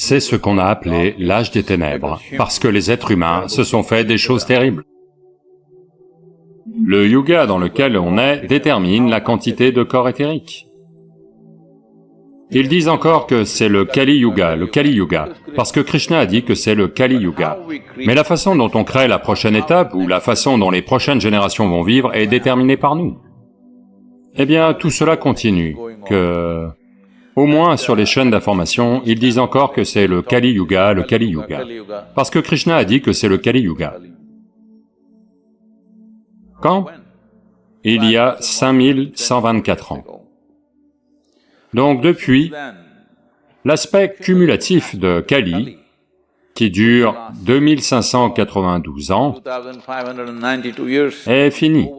C'est ce qu'on a appelé l'âge des ténèbres, parce que les êtres humains se sont fait des choses terribles. Le yuga dans lequel on est détermine la quantité de corps éthérique. Ils disent encore que c'est le Kali Yuga, parce que Krishna a dit que c'est le Kali Yuga. Mais la façon dont on crée la prochaine étape, ou la façon dont les prochaines générations vont vivre, est déterminée par nous. Eh bien, tout cela continue, que... Au moins sur les chaînes d'information, ils disent encore que c'est le Kali Yuga, parce que Krishna a dit que c'est le Kali Yuga. Quand? Il y a 5124 ans. Donc depuis, l'aspect cumulatif de Kali, qui dure 2592 ans, est fini.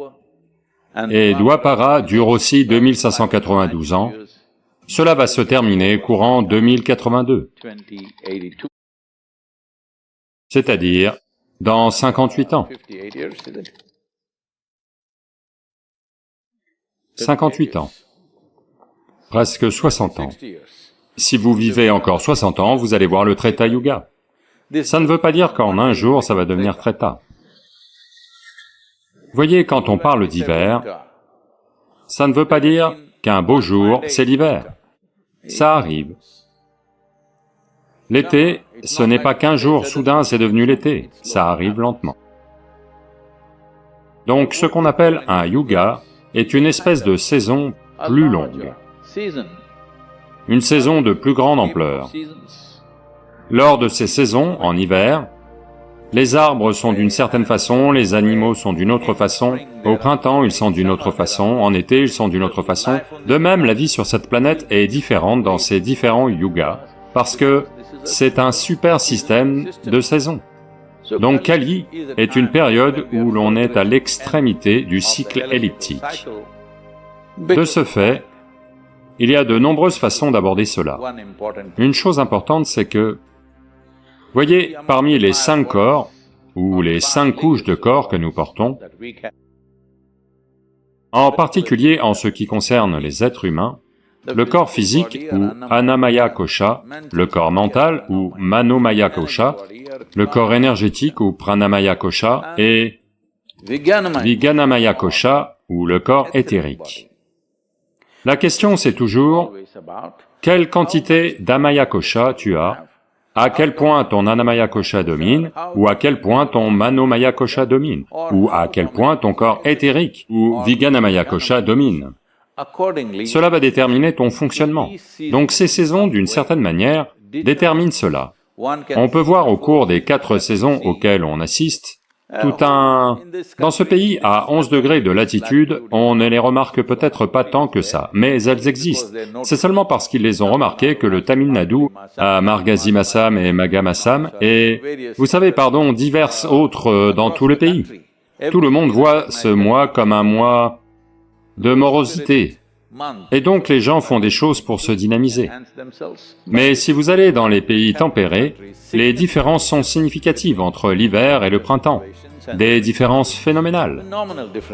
Et Dwapara dure aussi 2592 ans. Cela va se terminer courant 2082, c'est-à-dire dans 58 ans. 58 ans, presque 60 ans. Si vous vivez encore 60 ans, vous allez voir le Treta Yuga. Ça ne veut pas dire qu'en un jour ça va devenir Treta. Voyez, quand on parle d'hiver, ça ne veut pas dire qu'un beau jour, c'est l'hiver. Ça arrive. L'été, ce n'est pas qu'un jour soudain c'est devenu l'été, ça arrive lentement. Donc ce qu'on appelle un yuga est une espèce de saison plus longue, une saison de plus grande ampleur. Lors de ces saisons, en hiver, les arbres sont d'une certaine façon, les animaux sont d'une autre façon, au printemps ils sont d'une autre façon, en été ils sont d'une autre façon. De même, la vie sur cette planète est différente dans ces différents yugas, parce que c'est un super système de saisons. Donc Kali est une période où l'on est à l'extrémité du cycle elliptique. De ce fait, il y a de nombreuses façons d'aborder cela. Une chose importante, c'est que, voyez, parmi les 5 corps, ou les 5 couches de corps que nous portons, en particulier en ce qui concerne les êtres humains, le corps physique ou Annamaya Kosha, le corps mental ou Manomaya Kosha, le corps énergétique ou Pranamaya Kosha et Vijnanamaya Kosha ou le corps éthérique. La question c'est toujours, quelle quantité d'Amaya Kosha tu as, à quel point ton Annamaya Kosha domine, ou à quel point ton Manomaya Kosha domine, ou à quel point ton corps éthérique ou Vijnanamaya Kosha domine. Cela va déterminer ton fonctionnement. Donc ces saisons, d'une certaine manière, déterminent cela. On peut voir au cours des 4 saisons auxquelles on assiste, tout un... Dans ce pays, à 11 degrés de latitude, on ne les remarque peut-être pas tant que ça, mais elles existent. C'est seulement parce qu'ils les ont remarquées que le Tamil Nadu a Margasimasam et Magamasam, et, vous savez, pardon, divers autres dans tout le pays. Tout le monde voit ce mois comme un mois de morosité, et donc les gens font des choses pour se dynamiser. Mais si vous allez dans les pays tempérés, les différences sont significatives entre l'hiver et le printemps, des différences phénoménales.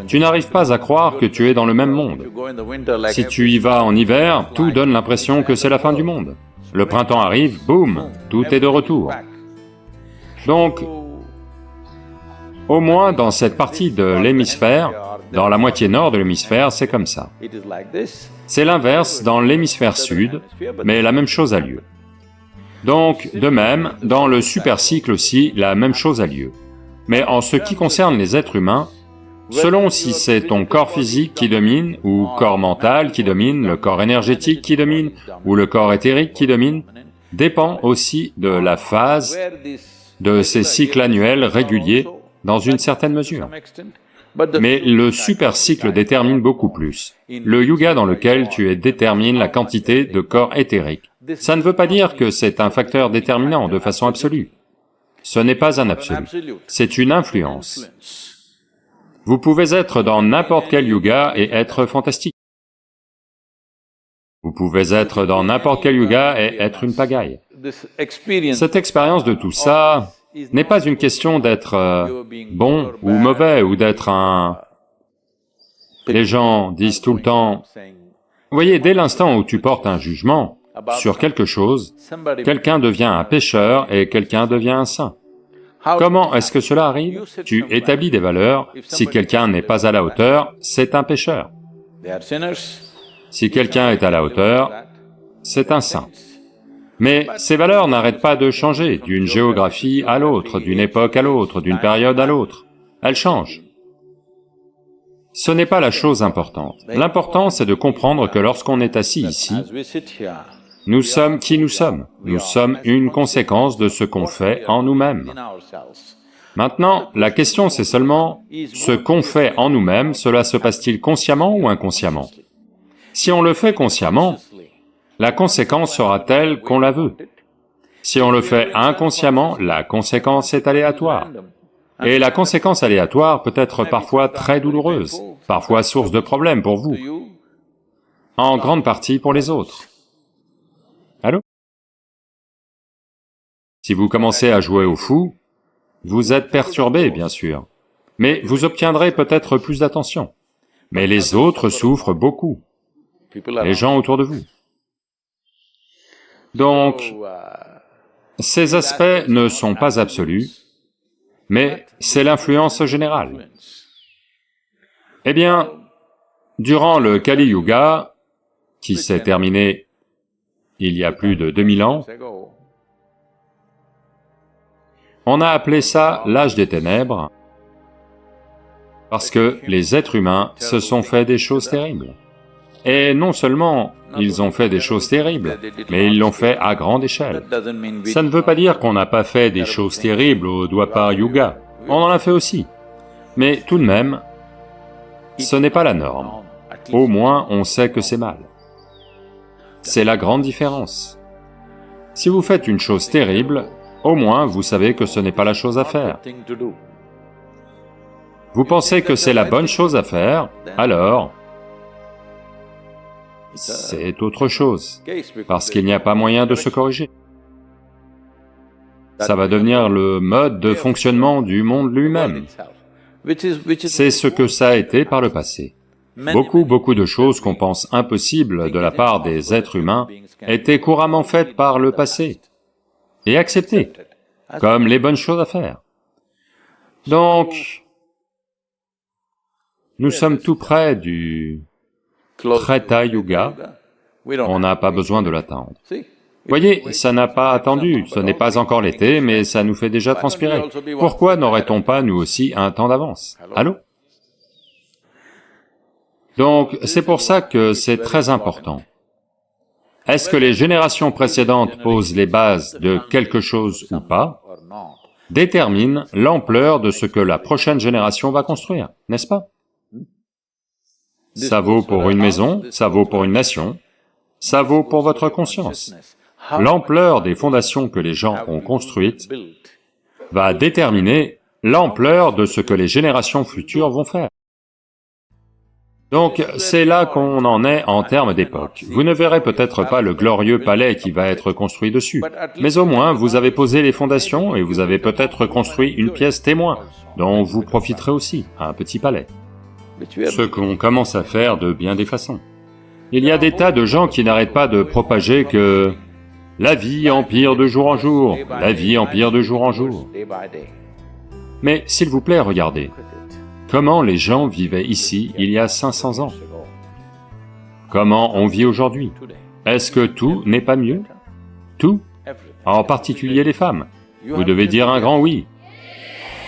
Tu n'arrives pas à croire que tu es dans le même monde. Si tu y vas en hiver, tout donne l'impression que c'est la fin du monde. Le printemps arrive, boum, tout est de retour. Donc, au moins dans cette partie de l'hémisphère, dans la moitié nord de l'hémisphère, c'est comme ça. C'est l'inverse dans l'hémisphère sud, mais la même chose a lieu. Donc, de même, dans le supercycle aussi, la même chose a lieu. Mais en ce qui concerne les êtres humains, selon si c'est ton corps physique qui domine, ou corps mental qui domine, le corps énergétique qui domine, ou le corps éthérique qui domine, dépend aussi de la phase de ces cycles annuels réguliers dans une certaine mesure. Mais le supercycle détermine beaucoup plus. Le yuga dans lequel tu es détermine la quantité de corps éthérique. Ça ne veut pas dire que c'est un facteur déterminant de façon absolue. Ce n'est pas un absolu, c'est une influence. Vous pouvez être dans n'importe quel yuga et être fantastique. Vous pouvez être dans n'importe quel yuga et être une pagaille. Cette expérience de tout ça n'est pas une question d'être bon ou mauvais ou d'être un... Les gens disent tout le temps, vous voyez, dès l'instant où tu portes un jugement, sur quelque chose, quelqu'un devient un pécheur et quelqu'un devient un saint. Comment est-ce que cela arrive? Tu établis des valeurs, si quelqu'un n'est pas à la hauteur, c'est un pécheur. Si quelqu'un est à la hauteur, c'est un saint. Mais ces valeurs n'arrêtent pas de changer d'une géographie à l'autre, d'une époque à l'autre, d'une période à l'autre. Elles changent. Ce n'est pas la chose importante. L'important, c'est de comprendre que lorsqu'on est assis ici, nous sommes qui nous sommes. Nous sommes une conséquence de ce qu'on fait en nous-mêmes. Maintenant, la question c'est seulement, ce qu'on fait en nous-mêmes, cela se passe-t-il consciemment ou inconsciemment? Si on le fait consciemment, la conséquence sera telle qu'on la veut. Si on le fait inconsciemment, la conséquence est aléatoire. Et la conséquence aléatoire peut être parfois très douloureuse, parfois source de problèmes pour vous, en grande partie pour les autres. Allô? Si vous commencez à jouer au fou, vous êtes perturbé, bien sûr, mais vous obtiendrez peut-être plus d'attention. Mais les autres souffrent beaucoup, les gens autour de vous. Donc, ces aspects ne sont pas absolus, mais c'est l'influence générale. Eh bien, durant le Kali Yuga, qui s'est terminé il y a plus de 2000 ans, on a appelé ça l'âge des ténèbres, parce que les êtres humains se sont fait des choses terribles. Et non seulement ils ont fait des choses terribles, mais ils l'ont fait à grande échelle. Ça ne veut pas dire qu'on n'a pas fait des choses terribles au Dwapar Yuga, on en a fait aussi. Mais tout de même, ce n'est pas la norme. Au moins, on sait que c'est mal. C'est la grande différence. Si vous faites une chose terrible, au moins vous savez que ce n'est pas la chose à faire. Vous pensez que c'est la bonne chose à faire, alors c'est autre chose, parce qu'il n'y a pas moyen de se corriger. Ça va devenir le mode de fonctionnement du monde lui-même. C'est ce que ça a été par le passé. Beaucoup de choses qu'on pense impossibles de la part des êtres humains étaient couramment faites par le passé et acceptées comme les bonnes choses à faire. Donc, nous sommes tout près du Treta Yuga, on n'a pas besoin de l'attendre. Voyez, ça n'a pas attendu, ce n'est pas encore l'été, mais ça nous fait déjà transpirer. Pourquoi n'aurait-on pas nous aussi un temps d'avance? Allô? Donc, c'est pour ça que c'est très important. Est-ce que les générations précédentes posent les bases de quelque chose ou pas, détermine l'ampleur de ce que la prochaine génération va construire, n'est-ce pas? Ça vaut pour une maison, ça vaut pour une nation, ça vaut pour votre conscience. L'ampleur des fondations que les gens ont construites va déterminer l'ampleur de ce que les générations futures vont faire. Donc, c'est là qu'on en est en termes d'époque. Vous ne verrez peut-être pas le glorieux palais qui va être construit dessus, mais au moins vous avez posé les fondations et vous avez peut-être construit une pièce témoin, dont vous profiterez aussi, un petit palais. Ce qu'on commence à faire de bien des façons. Il y a des tas de gens qui n'arrêtent pas de propager que la vie empire de jour en jour, la vie empire de jour en jour. Mais s'il vous plaît, regardez. Comment les gens vivaient ici il y a 500 ans? Comment on vit aujourd'hui? Est-ce que tout n'est pas mieux? Tout? En particulier les femmes. Vous devez dire un grand oui.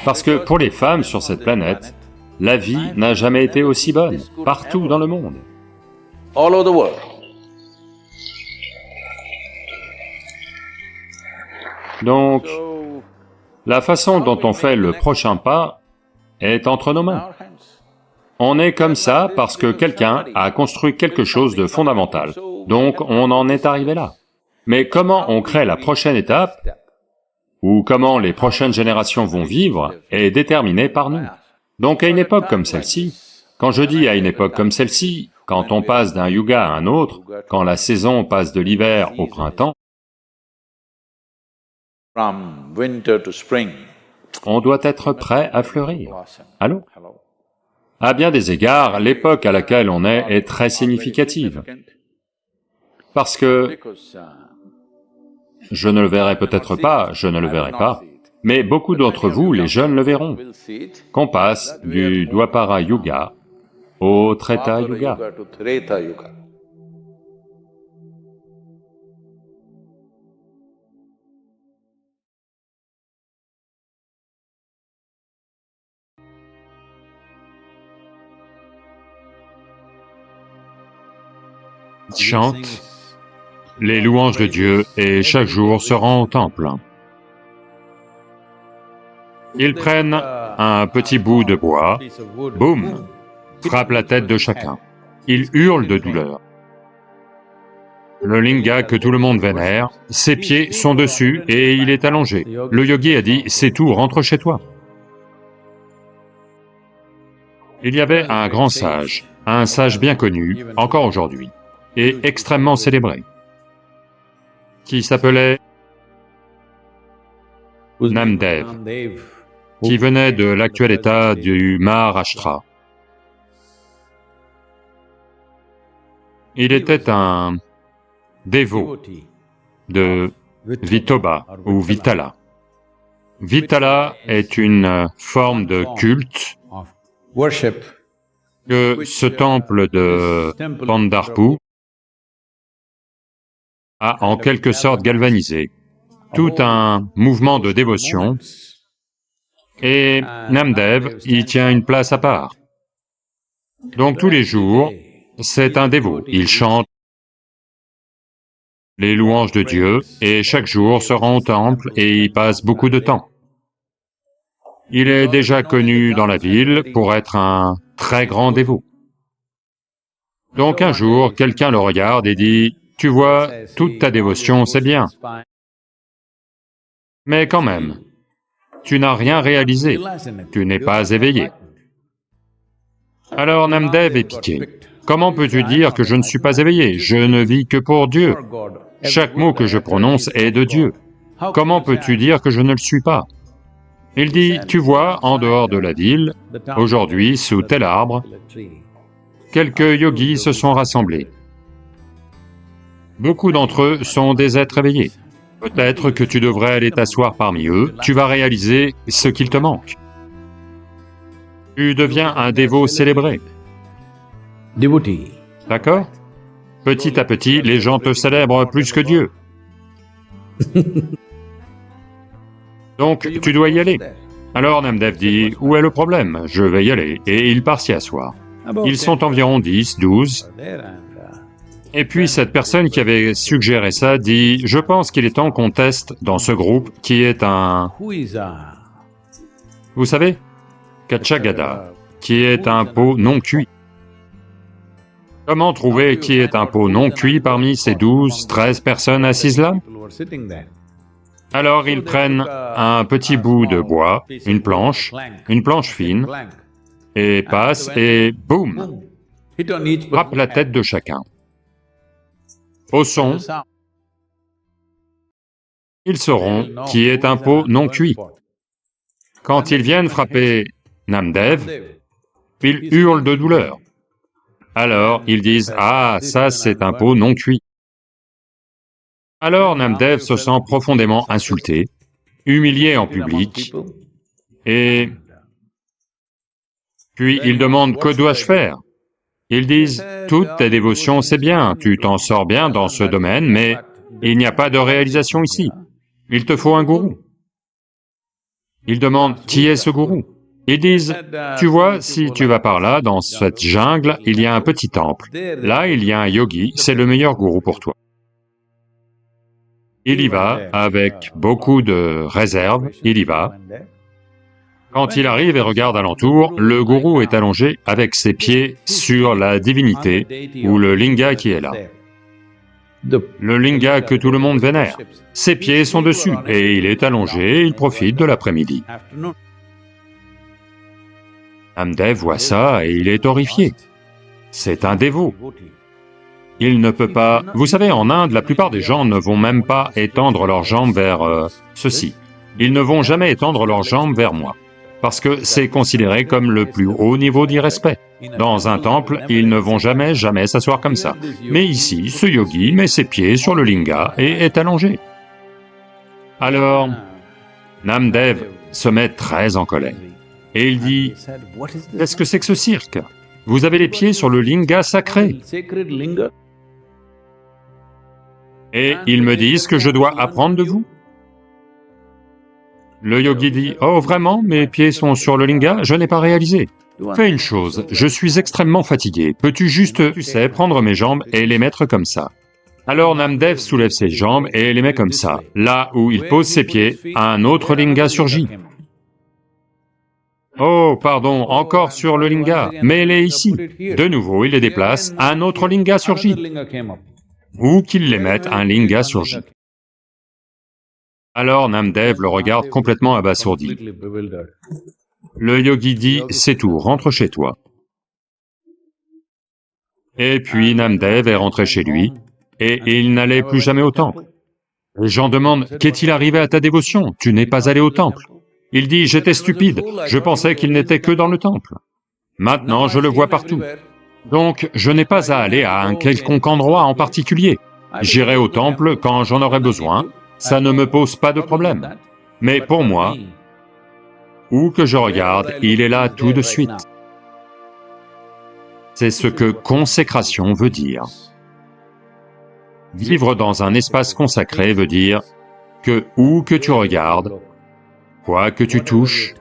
Parce que pour les femmes sur cette planète, la vie n'a jamais été aussi bonne, partout dans le monde. Donc, la façon dont on fait le prochain pas est entre nos mains. On est comme ça parce que quelqu'un a construit quelque chose de fondamental, donc on en est arrivé là. Mais comment on crée la prochaine étape, ou comment les prochaines générations vont vivre, est déterminé par nous. Donc à une époque comme celle-ci, quand je dis à une époque comme celle-ci, quand on passe d'un yuga à un autre, quand la saison passe de l'hiver au printemps, on doit être prêt à fleurir. Allô? À bien des égards, l'époque à laquelle on est très significative. Parce que je ne le verrai peut-être pas, je ne le verrai pas, mais beaucoup d'entre vous, les jeunes, le verront, qu'on passe du Dwapara Yuga au Treta Yuga. Chante les louanges de Dieu et chaque jour se rend au temple. Ils prennent un petit bout de bois, boum, frappent la tête de chacun. Ils hurlent de douleur. Le linga que tout le monde vénère, ses pieds sont dessus et il est allongé. Le yogi a dit, c'est tout, rentre chez toi. Il y avait un grand sage, un sage bien connu, encore aujourd'hui, et extrêmement célébré, qui s'appelait Namdev, qui venait de l'actuel état du Maharashtra. Il était un dévot de Vithoba ou Vitala. Vitala est une forme de culte que ce temple de Pandharpur a en quelque sorte galvanisé, tout un mouvement de dévotion, et Namdev y tient une place à part. Donc tous les jours, c'est un dévot, il chante les louanges de Dieu, et chaque jour se rend au temple et y passe beaucoup de temps. Il est déjà connu dans la ville pour être un très grand dévot. Donc un jour, quelqu'un le regarde et dit, « Tu vois, toute ta dévotion, c'est bien, mais quand même, tu n'as rien réalisé, tu n'es pas éveillé. » Alors Namdev est piqué. « Comment peux-tu dire que je ne suis pas éveillé? Je ne vis que pour Dieu. Chaque mot que je prononce est de Dieu. Comment peux-tu dire que je ne le suis pas? » Il dit, « Tu vois, en dehors de la ville, aujourd'hui, sous tel arbre, quelques yogis se sont rassemblés. Beaucoup d'entre eux sont des êtres éveillés. Peut-être que tu devrais aller t'asseoir parmi eux, tu vas réaliser ce qu'il te manque. Tu deviens un dévot célébré. D'accord? Petit à petit, les gens te célèbrent plus que Dieu. Donc, tu dois y aller. » Alors Namdev dit, « Où est le problème? Je vais y aller. » Et il part s'y asseoir. Ils sont environ 10, 12. Et puis cette personne qui avait suggéré ça dit, « Je pense qu'il est temps qu'on teste dans ce groupe qui est un... » Vous savez, Kachagada, qui est un pot non cuit. Comment trouver qui est un pot non cuit parmi ces 12, 13 personnes assises là? Alors ils prennent un petit bout de bois, une planche fine, et passent et boum, frappent la tête de chacun. Au son, ils sauront qui est un pot non cuit. Quand ils viennent frapper Namdev, ils hurlent de douleur. Alors ils disent, « Ah, ça c'est un pot non cuit. » Alors Namdev se sent profondément insulté, humilié en public, et puis il demande, « Que dois-je faire ?» Ils disent, « Toute ta dévotion c'est bien, tu t'en sors bien dans ce domaine, mais il n'y a pas de réalisation ici. Il te faut un gourou. » Ils demandent, « Qui est ce gourou ?» Ils disent, « Tu vois, si tu vas par là, dans cette jungle, il y a un petit temple. Là, il y a un yogi, c'est le meilleur gourou pour toi. » Il y va avec beaucoup de réserve, il y va. Quand il arrive et regarde alentour, le gourou est allongé avec ses pieds sur la divinité ou le linga qui est là. Le linga que tout le monde vénère. Ses pieds sont dessus et il est allongé, il profite de l'après-midi. Namdev voit ça et il est horrifié. C'est un dévot. Il ne peut pas... Vous savez, en Inde, la plupart des gens ne vont même pas étendre leurs jambes vers ceci. Ils ne vont jamais étendre leurs jambes vers moi. parce que c'est considéré comme le plus haut niveau d'irrespect. Dans un temple, ils ne vont jamais s'asseoir comme ça. Mais ici, ce yogi met ses pieds sur le linga et est allongé. Alors, Namdev se met très en colère. Et il dit, « Qu'est-ce que c'est que ce cirque? Vous avez les pieds sur le linga sacré. » Et ils me disent que je dois apprendre de vous. Le yogi dit, « Oh vraiment, mes pieds sont sur le linga? Je n'ai pas réalisé. » Fais une chose, je suis extrêmement fatigué, peux-tu juste, tu sais, prendre mes jambes et les mettre comme ça? Alors Namdev soulève ses jambes et les met comme ça. Là où il pose ses pieds, un autre linga surgit. Oh, pardon, encore sur le linga, mets-les ici. De nouveau, il les déplace, un autre linga surgit. Où qu'il les mette, un linga surgit. Alors Namdev le regarde complètement abasourdi. Le yogi dit, « C'est tout, rentre chez toi. » Et puis Namdev est rentré chez lui, et il n'allait plus jamais au temple. Les gens demandent, « Qu'est-il arrivé à ta dévotion? Tu n'es pas allé au temple. » Il dit, « J'étais stupide, je pensais qu'il n'était que dans le temple. Maintenant, je le vois partout. Donc, je n'ai pas à aller à un quelconque endroit en particulier. J'irai au temple quand j'en aurai besoin, ça ne me pose pas de problème. Mais pour moi, où que je regarde, il est là tout de suite. » C'est ce que consécration veut dire. Vivre dans un espace consacré veut dire que où que tu regardes, quoi que tu touches,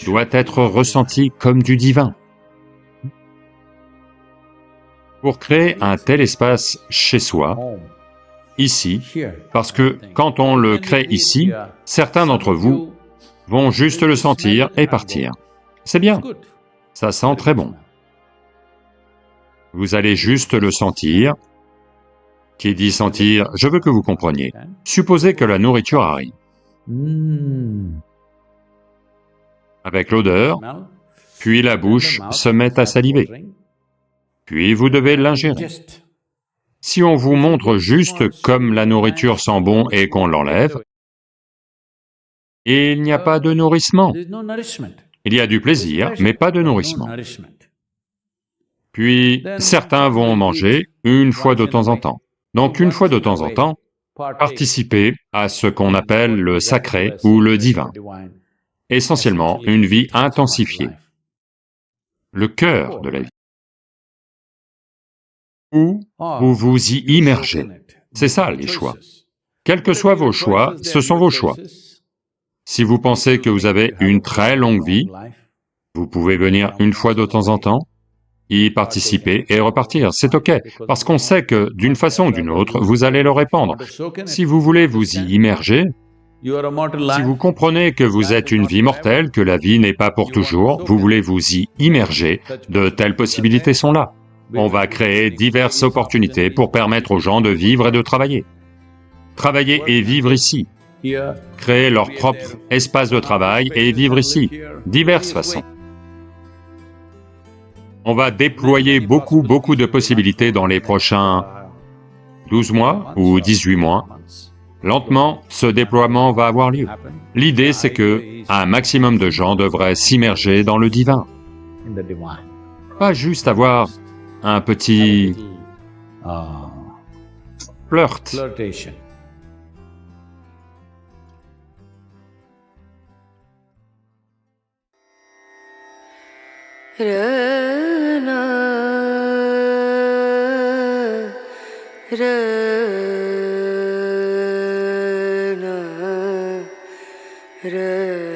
doit être ressenti comme du divin. Pour créer un tel espace chez soi, ici, parce que quand on le crée ici, certains d'entre vous vont juste le sentir et partir. C'est bien, ça sent très bon. Vous allez juste le sentir. Qui dit sentir, je veux que vous compreniez. Supposez que la nourriture arrive. Avec l'odeur, puis la bouche se met à saliver. Puis vous devez l'ingérer. Si on vous montre juste comme la nourriture sent bon et qu'on l'enlève, il n'y a pas de nourrissement. Il y a du plaisir, mais pas de nourrissement. Puis certains vont manger une fois de temps en temps. Donc une fois de temps en temps, participer à ce qu'on appelle le sacré ou le divin, essentiellement une vie intensifiée, le cœur de la vie. Ou vous vous y immergez, c'est ça les choix. Quels que soient vos choix, ce sont vos choix. Si vous pensez que vous avez une très longue vie, vous pouvez venir une fois de temps en temps, y participer et repartir, c'est ok, parce qu'on sait que, d'une façon ou d'une autre, vous allez le répandre. Si vous voulez vous y immerger, si vous comprenez que vous êtes une vie mortelle, que la vie n'est pas pour toujours, vous voulez vous y immerger, de telles possibilités sont là. On va créer diverses opportunités pour permettre aux gens de vivre et de travailler. Travailler et vivre ici, créer leur propre espace de travail et vivre ici, diverses façons. On va déployer beaucoup de possibilités dans les prochains 12 mois ou 18 mois. Lentement, ce déploiement va avoir lieu. L'idée, c'est que un maximum de gens devraient s'immerger dans le divin. Pas juste avoir un petit flirt. Ra